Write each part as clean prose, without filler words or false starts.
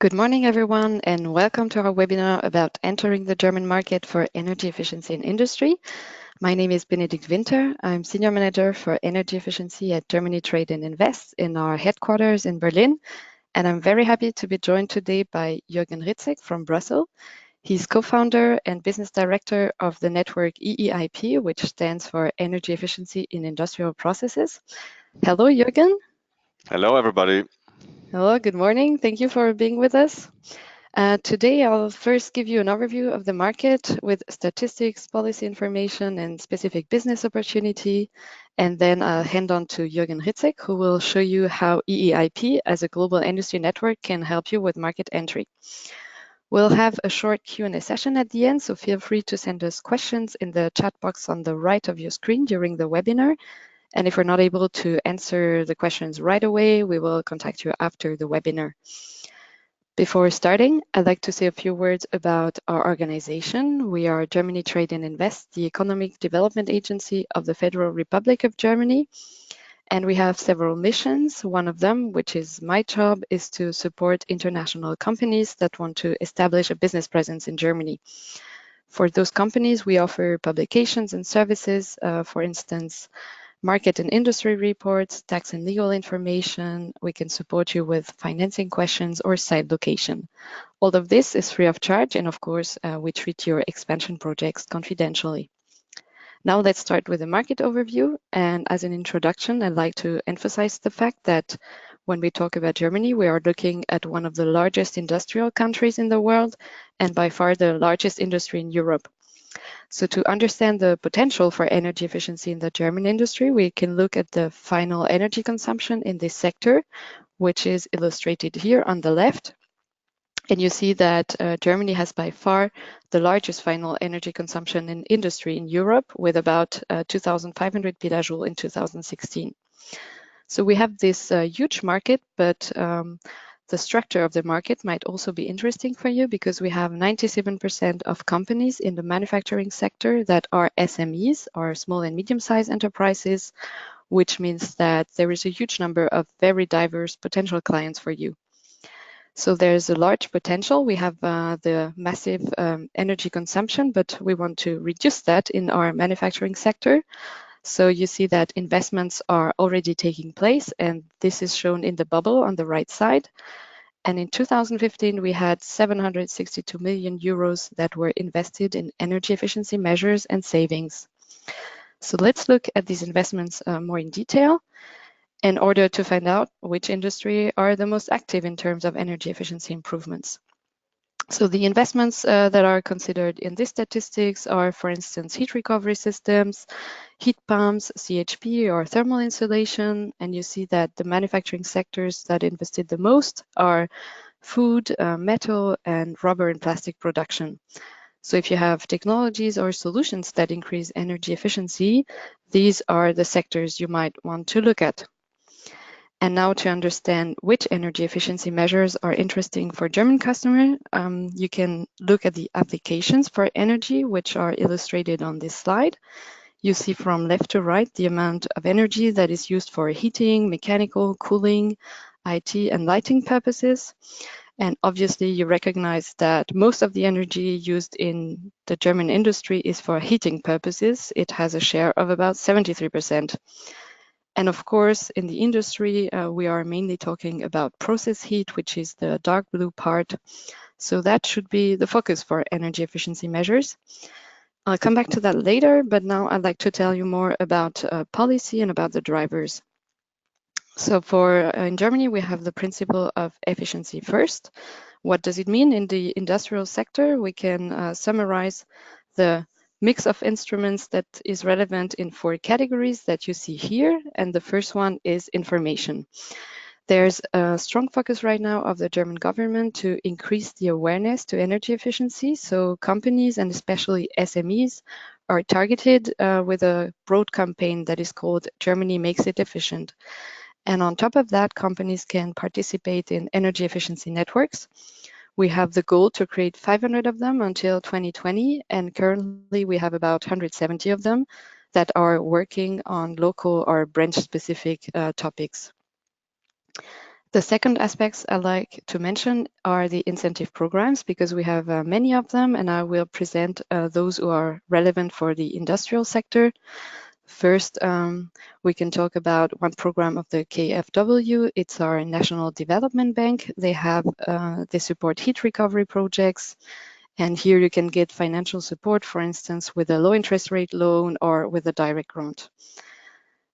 Good morning, everyone, and welcome to our webinar about entering the German market for energy efficiency in industry. My name is Bénédicte Winter. I'm Senior Manager for Energy Efficiency at Germany Trade and Invest in our headquarters in Berlin. And I'm very happy to be joined today by Juergen Ritzek from Brussels. He's co-founder and business director of the network EEIP, which stands for Energy Efficiency in Industrial Processes. Hello, Juergen. Hello, everybody. Hello, good morning. Thank you for being with us. Today, I'll first give you an overview of the market with statistics, policy information, and specific business opportunity. And then I'll hand on to Juergen Ritzek, who will show you how EEIP as a global industry network can help you with market entry. We'll have a short Q&A session at the end, so feel free to send us questions in the chat box on the right of your screen during the webinar. And if we're not able to answer the questions right away, we will contact you after the webinar. Before starting, I'd like to say a few words about our organization. We are Germany Trade and Invest, the economic development agency of the Federal Republic of Germany. And we have several missions. One of them, which is my job, is to support international companies that want to establish a business presence in Germany. For those companies, we offer publications and services, for instance, market and industry reports, tax and legal information. We can support you with financing questions or site location. All of this is free of charge, and of course, we treat your expansion projects confidentially. Now let's start with a market overview. And as an introduction, I'd like to emphasize the fact that when we talk about Germany, we are looking at one of the largest industrial countries in the world and by far the largest industry in Europe. So to understand the potential for energy efficiency in the German industry, we can look at the final energy consumption in this sector, which is illustrated here on the left. And you see that Germany has by far the largest final energy consumption in industry in Europe with about 2,500 petajoule in 2016. So we have this huge market, but the structure of the market might also be interesting for you because we have 97% of companies in the manufacturing sector that are SMEs, or small and medium-sized enterprises, which means that there is a huge number of very diverse potential clients for you. So there's a large potential. We have the massive energy consumption, but we want to reduce that in our manufacturing sector. So you see that investments are already taking place, and this is shown in the bubble on the right side. And in 2015, we had 762 million euros that were invested in energy efficiency measures and savings. So let's look at these investments more in detail in order to find out which industry are the most active in terms of energy efficiency improvements. So the investments that are considered in these statistics are, for instance, heat recovery systems, heat pumps, CHP, or thermal insulation. And you see that the manufacturing sectors that invested the most are food, metal, and rubber and plastic production. So if you have technologies or solutions that increase energy efficiency, these are the sectors you might want to look at. And now to understand which energy efficiency measures are interesting for German customers, you can look at the applications for energy, which are illustrated on this slide. You see from left to right the amount of energy that is used for heating, mechanical, cooling, IT, and lighting purposes. And obviously, you recognize that most of the energy used in the German industry is for heating purposes. It has a share of about 73%. And of course, in the industry, we are mainly talking about process heat, which is the dark blue part. So that should be the focus for energy efficiency measures. I'll come back to that later, but now I'd like to tell you more about policy and about the drivers. So in Germany, we have the principle of efficiency first. What does it mean in the industrial sector? We can summarize the mix of instruments that is relevant in 4 categories that you see here. And the first one is information. There's a strong focus right now of the German government to increase the awareness to energy efficiency. So companies and especially SMEs are targeted with a broad campaign that is called Germany Makes It Efficient. And on top of that, companies can participate in energy efficiency networks. We have the goal to create 500 of them until 2020, and currently we have about 170 of them that are working on local or branch-specific topics. The second aspects I like to mention are the incentive programs, because we have many of them, and I will present those who are relevant for the industrial sector. First, we can talk about one program of the KfW. It's our National Development Bank. They support heat recovery projects. And here you can get financial support, for instance, with a low interest rate loan or with a direct grant.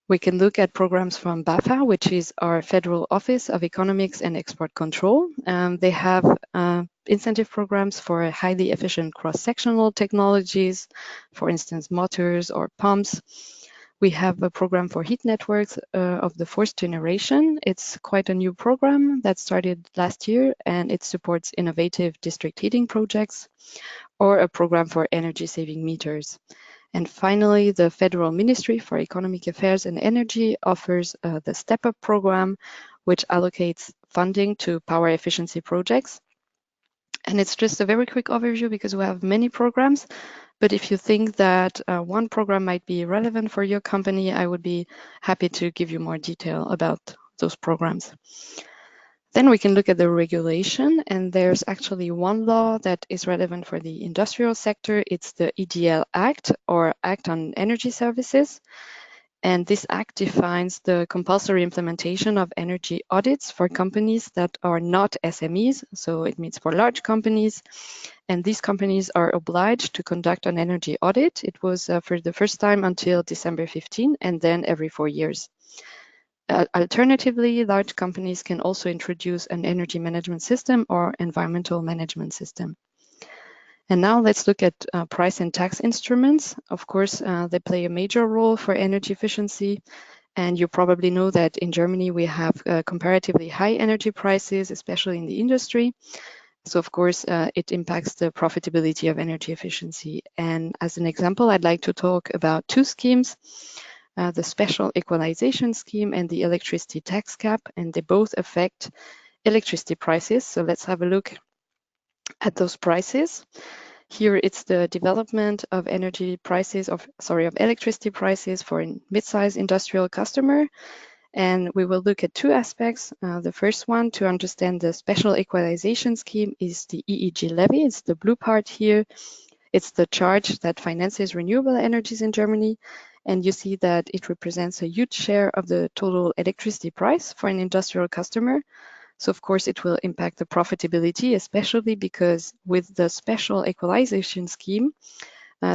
We can look at programs from BAFA, which is our Federal Office of Economics and Export Control. They have incentive programs for highly efficient cross-sectional technologies, for instance, motors or pumps. We have a program for heat networks of the fourth generation. It's quite a new program that started last year, and it supports innovative district heating projects, or a program for energy saving meters. And finally, the Federal Ministry for Economic Affairs and Energy offers the Step Up program, which allocates funding to power efficiency projects. And it's just a very quick overview because we have many programs. But if you think that one program might be relevant for your company, I would be happy to give you more detail about those programs. Then we can look at the regulation, and there's actually one law that is relevant for the industrial sector. It's the EDL Act, or Act on Energy Services. And this act defines the compulsory implementation of energy audits for companies that are not SMEs. So it means for large companies. And these companies are obliged to conduct an energy audit. It was for the first time until December 15, and then every 4 years. Alternatively, large companies can also introduce an energy management system or environmental management system. And now let's look at price and tax instruments. Of course, they play a major role for energy efficiency. And you probably know that in Germany, we have comparatively high energy prices, especially in the industry. So of course, it impacts the profitability of energy efficiency. And as an example, I'd like to talk about two schemes. The special equalization scheme and the electricity tax cap, and they both affect electricity prices. So let's have a look at those prices. Here it's the development of electricity prices for a mid-sized industrial customer. And we will look at two aspects. The first one, to understand the special equalization scheme, is the EEG levy. It's the blue part here. It's the charge that finances renewable energies in Germany. And you see that it represents a huge share of the total electricity price for an industrial customer. So of course it will impact the profitability, especially because with the special equalization scheme,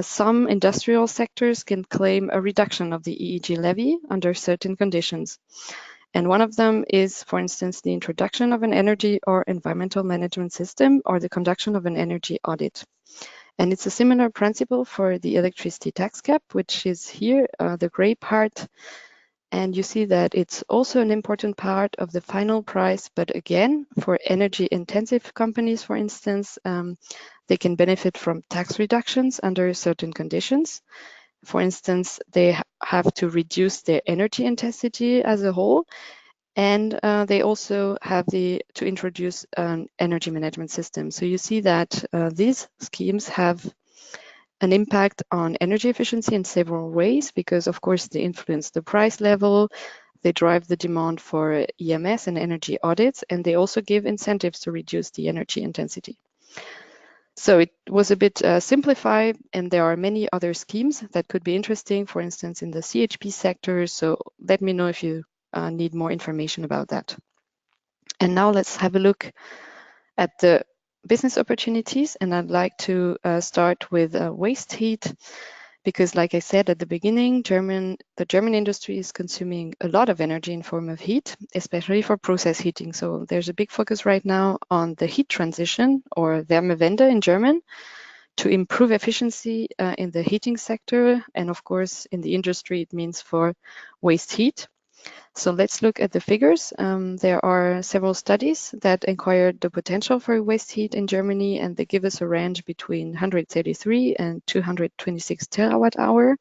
some industrial sectors can claim a reduction of the EEG levy under certain conditions. And one of them is, for instance, the introduction of an energy or environmental management system, or the conduction of an energy audit. And it's a similar principle for the electricity tax cap, which is here, the gray part. And you see that it's also an important part of the final price. But again, for energy intensive companies, for instance, they can benefit from tax reductions under certain conditions. For instance, they have to reduce their energy intensity as a whole. And they also have to introduce an energy management system. So you see that these schemes have an impact on energy efficiency in several ways, because of course they influence the price level, they drive the demand for EMS and energy audits, and they also give incentives to reduce the energy intensity. So it was a bit simplified, and there are many other schemes that could be interesting, for instance, in the CHP sector. So let me know if you need more information about that. And now let's have a look at the business opportunities. And I'd like to start with waste heat, because like I said at the beginning, the German industry is consuming a lot of energy in form of heat, especially for process heating. So there's a big focus right now on the heat transition, or Wärmewende in German, to improve efficiency in the heating sector. And of course, in the industry, it means for waste heat. So let's look at the figures. There are several studies that inquired the potential for waste heat in Germany, and they give us a range between 133 and 226 terawatt hour.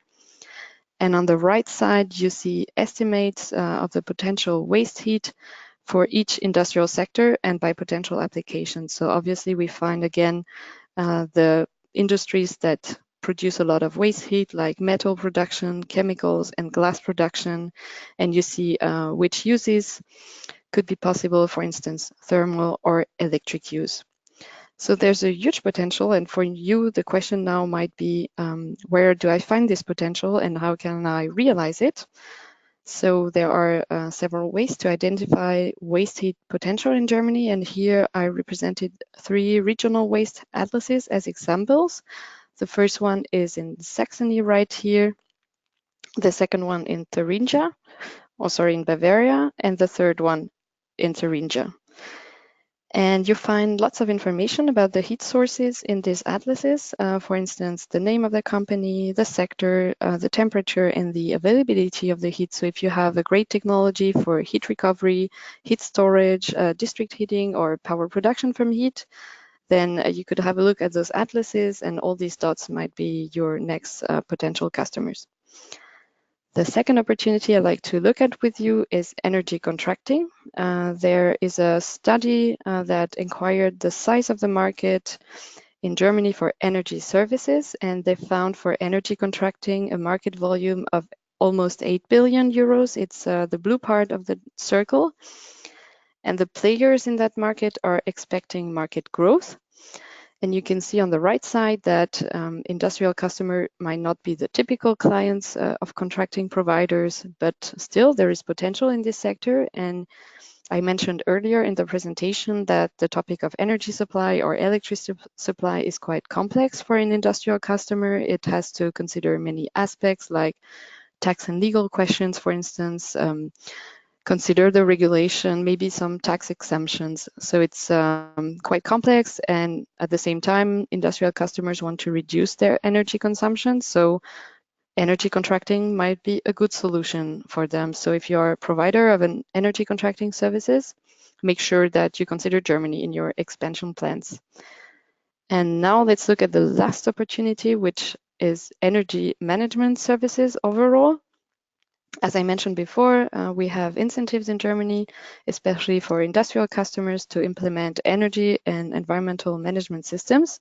And on the right side, you see estimates of the potential waste heat for each industrial sector and by potential applications. So obviously we find again the industries that produce a lot of waste heat, like metal production, chemicals, and glass production. And you see which uses could be possible, for instance, thermal or electric use. So there's a huge potential, and for you, the question now might be, where do I find this potential and how can I realize it? So there are several ways to identify waste heat potential in Germany, and here I represented 3 regional waste atlases as examples. The first one is in Saxony right here, the second one in Thuringia, in Bavaria, and the third one in Thuringia. And you find lots of information about the heat sources in these atlases. For instance, the name of the company, the sector, the temperature, and the availability of the heat. So if you have a great technology for heat recovery, heat storage, district heating, or power production from heat, then you could have a look at those atlases, and all these dots might be your next potential customers. The second opportunity I'd like to look at with you is energy contracting. There is a study that inquired the size of the market in Germany for energy services, and they found for energy contracting a market volume of almost 8 billion euros. It's the blue part of the circle. And the players in that market are expecting market growth. And you can see on the right side that industrial customer might not be the typical clients of contracting providers, but still there is potential in this sector. And I mentioned earlier in the presentation that the topic of energy supply or electricity supply is quite complex for an industrial customer. It has to consider many aspects like tax and legal questions, for instance, consider the regulation, maybe some tax exemptions. So it's quite complex, and at the same time, industrial customers want to reduce their energy consumption. So energy contracting might be a good solution for them. So if you're a provider of an energy contracting services, make sure that you consider Germany in your expansion plans. And now let's look at the last opportunity, which is energy management services overall. As I mentioned before, we have incentives in Germany, especially for industrial customers, to implement energy and environmental management systems.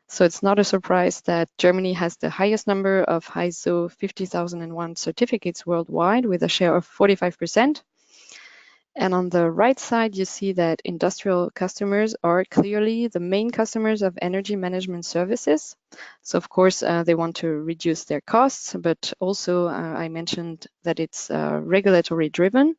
So it's not a surprise that Germany has the highest number of ISO 50001 certificates worldwide with a share of 45%. And on the right side, you see that industrial customers are clearly the main customers of energy management services. So of course, they want to reduce their costs, but also I mentioned that it's regulatory driven.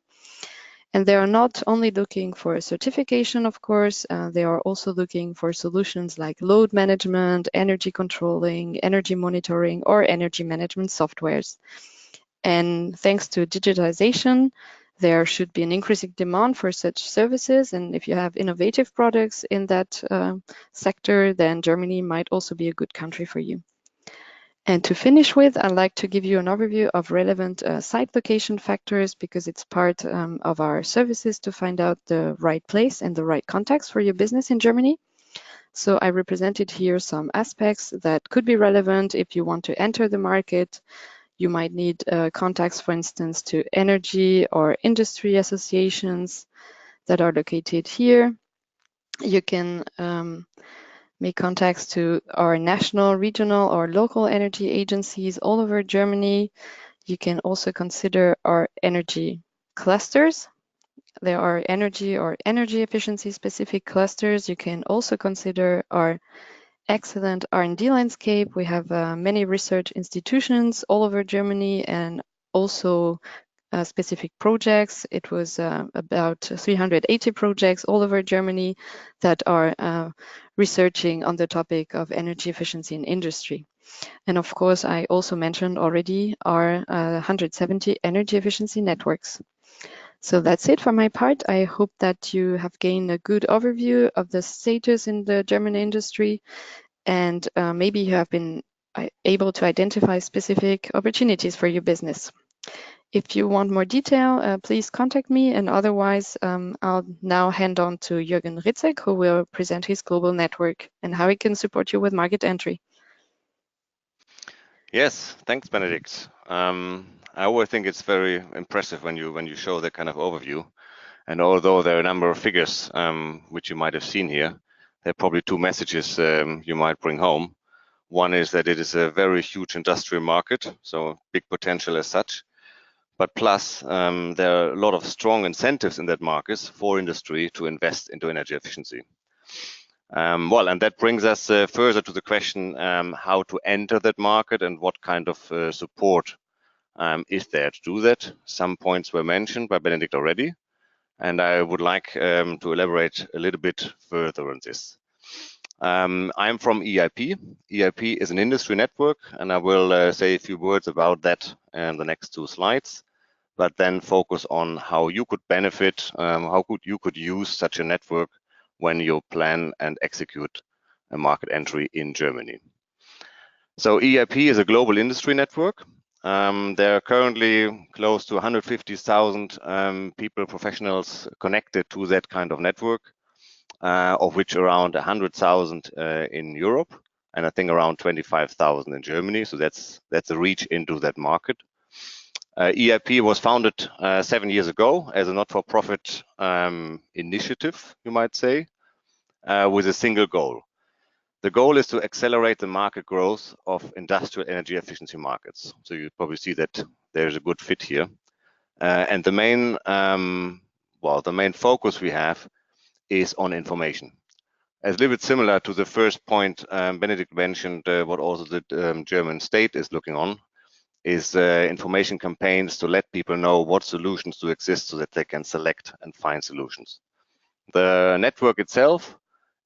And they are not only looking for a certification, of course, they are also looking for solutions like load management, energy controlling, energy monitoring, or energy management softwares. And thanks to digitization, there should be an increasing demand for such services. And if you have innovative products in that sector, then Germany might also be a good country for you. And to finish with, I'd like to give you an overview of relevant site location factors, because it's part of our services to find out the right place and the right contacts for your business in Germany. So I represented here some aspects that could be relevant if you want to enter the market. You might need contacts, for instance, to energy or industry associations that are located here. You can make contacts to our national, regional, or local energy agencies all over Germany. You can also consider our energy clusters. There are energy or energy efficiency specific clusters. You can also consider our excellent R&D landscape. We have many research institutions all over Germany, and also specific projects. It was about 380 projects all over Germany that are researching on the topic of energy efficiency in industry. And of course, I also mentioned already our 170 energy efficiency networks. So that's it for my part. I hope that you have gained a good overview of the status in the German industry, and maybe you have been able to identify specific opportunities for your business. If you want more detail, please contact me, and otherwise I'll now hand on to Juergen Ritzek, who will present his global network and how he can support you with market entry. Yes, thanks, Benedict. I always think it's very impressive when you show that kind of overview. And although there are a number of figures which you might have seen here, there are probably 2 messages you might bring home. One is that it is a very huge industrial market, so big potential as such. but plus there are a lot of strong incentives in that market for industry to invest into energy efficiency. Well, and that brings us further to the question how to enter that market and what kind of support is there to do that. Some points were mentioned by Bénédicte already, and I would like to elaborate a little bit further on this. I'm from EEIP. EEIP is an industry network, and I will say a few words about that in the next 2 slides, but then focus on how you could benefit, how you could use such a network when you plan and execute a market entry in Germany. So EEIP is a global industry network. There are currently close to 150,000 people, professionals connected to that kind of network, of which around 100,000 in Europe, and I think around 25,000 in Germany. So that's a reach into that market. EEIP was founded 7 years ago as a not-for-profit initiative, you might say, with a single goal. The goal is to accelerate the market growth of industrial energy efficiency markets. So you probably see that there's a good fit here. And the main, the main focus we have is on information. As a little bit similar to the first point Bénédicte mentioned, what also the German state is looking on, is information campaigns to let people know what solutions do exist so that they can select and find solutions. The network itself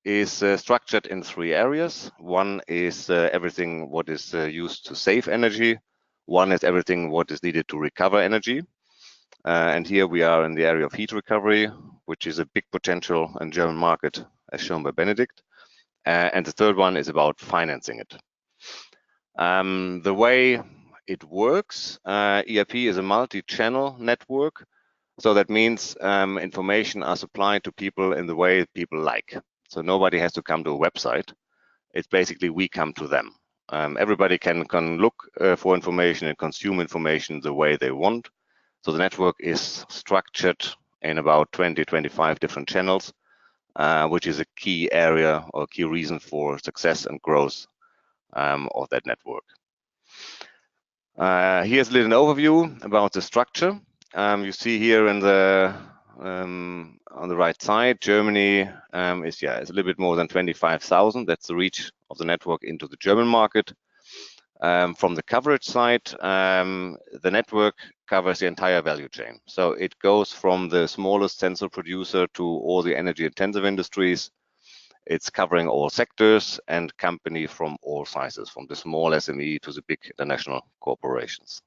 is structured in 3 areas. One is everything what is used to save energy. One is everything what is needed to recover energy. And here we are in the area of heat recovery, which is a big potential in German market, as shown by Bénédicte. And the third one is about financing it. The way it works, EEIP is a multi-channel network. So that means information are supplied to people in the way people like. So nobody has to come to a website. It's basically we come to them. Everybody can look for information and consume information the way they want. So the network is structured in about 20, 25 different channels, which is a key area or key reason for success and growth of that network. Here's a little overview about the structure. You see here in the on the right side, Germany is a little bit more than 25,000. That's the reach of the network into the German market. From the coverage side, the network covers the entire value chain. So it goes from the smallest sensor producer to all the energy intensive industries. It's covering all sectors and companies from all sizes, from the small SME to the big international corporations.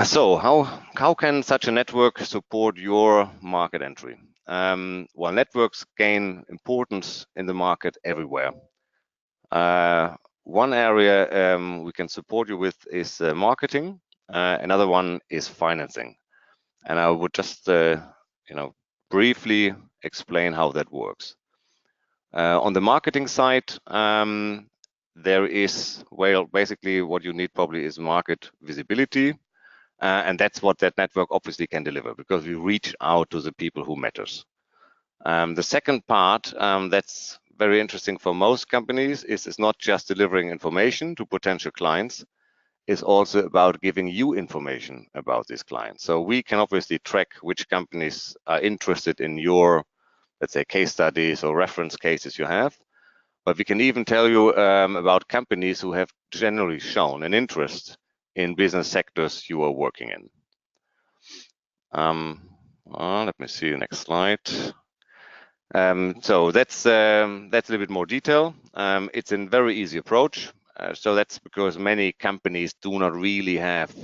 So how can such a network support your market entry? Well, networks gain importance in the market everywhere. One area we can support you with is marketing. Another one is financing. And I would just briefly explain how that works. On the marketing side, there is, well, basically what you need probably is market visibility. And that's what that network obviously can deliver, because we reach out to the people who matters. The second part that's very interesting for most companies is not just delivering information to potential clients, it's also about giving you information about these clients. So we can obviously track which companies are interested in your, let's say, case studies or reference cases you have. But we can even tell you about companies who have generally shown an interest in business sectors you are working in. Let me see the next slide. So that's a little bit more detail. It's a very easy approach. So that's because many companies do not really have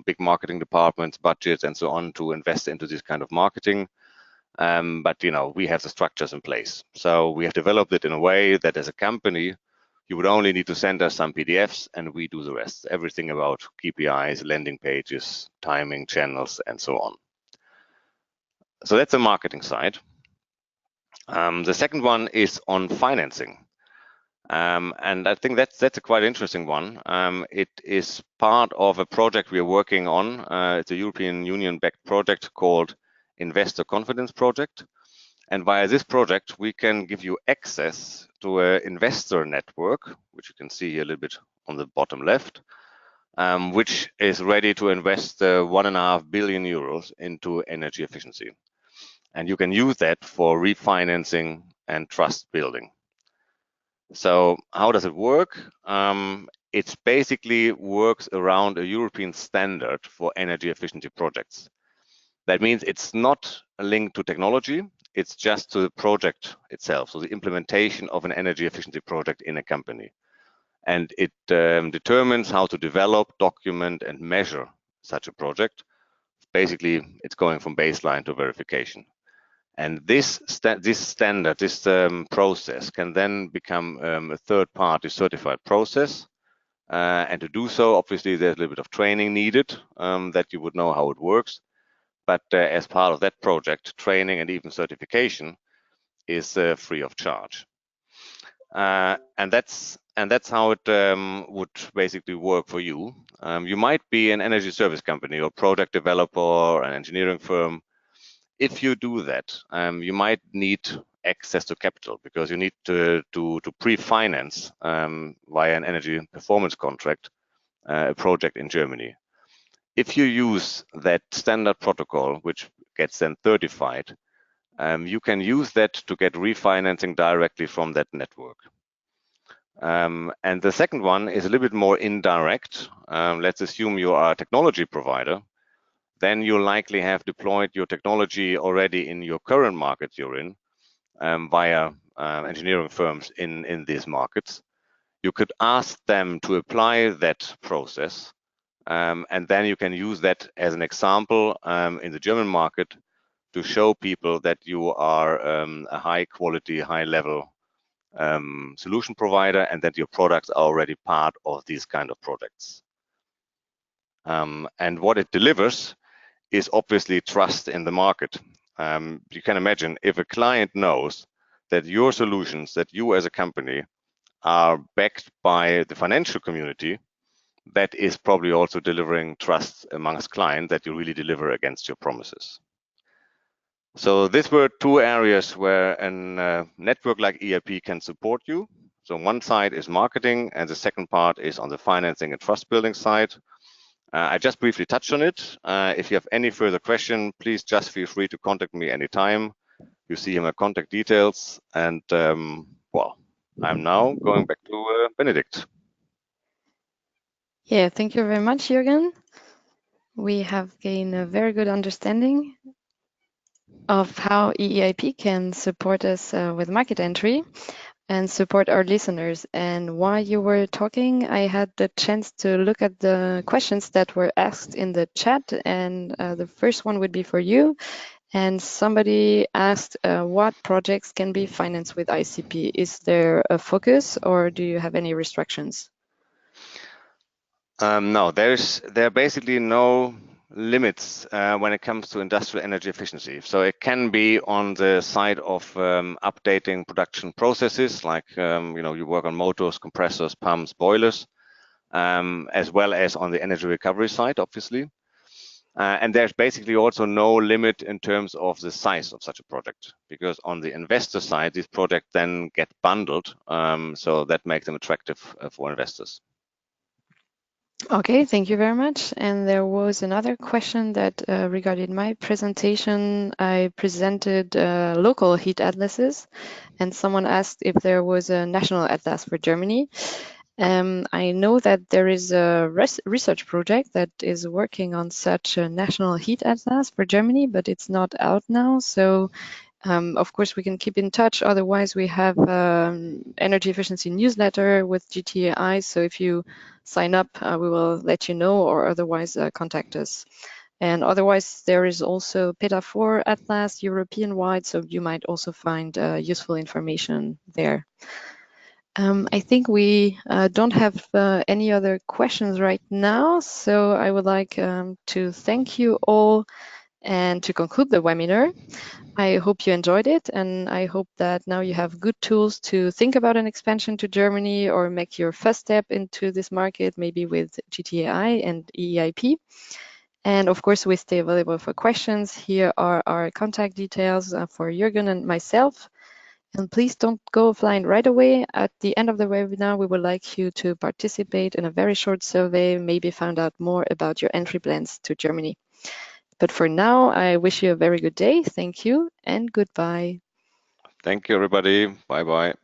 big marketing departments, budgets, and so on to invest into this kind of marketing. But we have the structures in place. So we have developed it in a way that as a company, you would only need to send us some PDFs and we do the rest. Everything about KPIs, landing pages, timing, channels, and so on. So that's the marketing side. The second one is on financing. And I think that's a quite interesting one. It is part of a project we are working on. It's a European Union-backed project called Investor Confidence Project. And via this project, we can give you access to an investor network, which you can see here a little bit on the bottom left, which is ready to invest 1.5 billion euros into energy efficiency. And you can use that for refinancing and trust building. So how does it work? It basically works around a European standard for energy efficiency projects. That means it's not linked to technology, it's just to the project itself, so the implementation of an energy efficiency project in a company. And it determines how to develop, document, and measure such a project. Basically, it's going from baseline to verification. And this standard, this process can then become a third-party certified process. And to do so, obviously, there's a little bit of training needed that you would know how it works. But as part of that project, training and even certification is free of charge. And that's how it would basically work for you. You might be an energy service company or product developer or an engineering firm. If you do that, you might need access to capital because you need to pre-finance via an energy performance contract a project in Germany. If you use that standard protocol, which gets then certified, you can use that to get refinancing directly from that network. And the second one is a little bit more indirect. Let's assume you are a technology provider. Then you likely have deployed your technology already in your current market you're in via engineering firms in these markets. You could ask them to apply that process, and then you can use that as an example in the German market to show people that you are a high quality, high level solution provider and that your products are already part of these kind of projects. And what it delivers is obviously trust in the market. You can imagine if a client knows that your solutions, that you as a company are backed by the financial community, that is probably also delivering trust amongst clients that you really deliver against your promises. So these were two areas where a network like EIP can support you. So one side is marketing and the second part is on the financing and trust building side. I just briefly touched on it. If you have any further question, please just feel free to contact me anytime. You see my contact details. And well, I'm now going back to Bénédicte. Yeah, thank you very much, Juergen. We have gained a very good understanding of how EEIP can support us with market entry and support our listeners. And while you were talking, I had the chance to look at the questions that were asked in the chat. And the first one would be for you. And somebody asked what projects can be financed with ICP. Is there a focus or do you have any restrictions? No, there are basically no limits when it comes to industrial energy efficiency. So it can be on the side of updating production processes, like you work on motors, compressors, pumps, boilers, as well as on the energy recovery side, obviously. And there's basically also no limit in terms of the size of such a project, because on the investor side, these projects then get bundled, so that makes them attractive for investors. Okay, thank you very much. And there was another question that regarding my presentation. I presented local heat atlases, and someone asked if there was a national atlas for Germany. I know that there is a research project that is working on such a national heat atlas for Germany, but it's not out now. So of course, we can keep in touch. Otherwise, we have energy efficiency newsletter with GTAI. So if you sign up, we will let you know, or otherwise contact us. And otherwise, there is also PETA 4 Atlas European-wide, so you might also find useful information there. I think we don't have any other questions right now, so I would like to thank you all and to conclude the webinar. I hope you enjoyed it, and I hope that now you have good tools to think about an expansion to Germany or make your first step into this market, maybe with GTAI and EEIP. And of course, we stay available for questions. Here are our contact details for Juergen and myself. And please don't go offline right away. At the end of the webinar, we would like you to participate in a very short survey, maybe find out more about your entry plans to Germany. But for now, I wish you a very good day. Thank you and goodbye. Thank you, everybody. Bye-bye.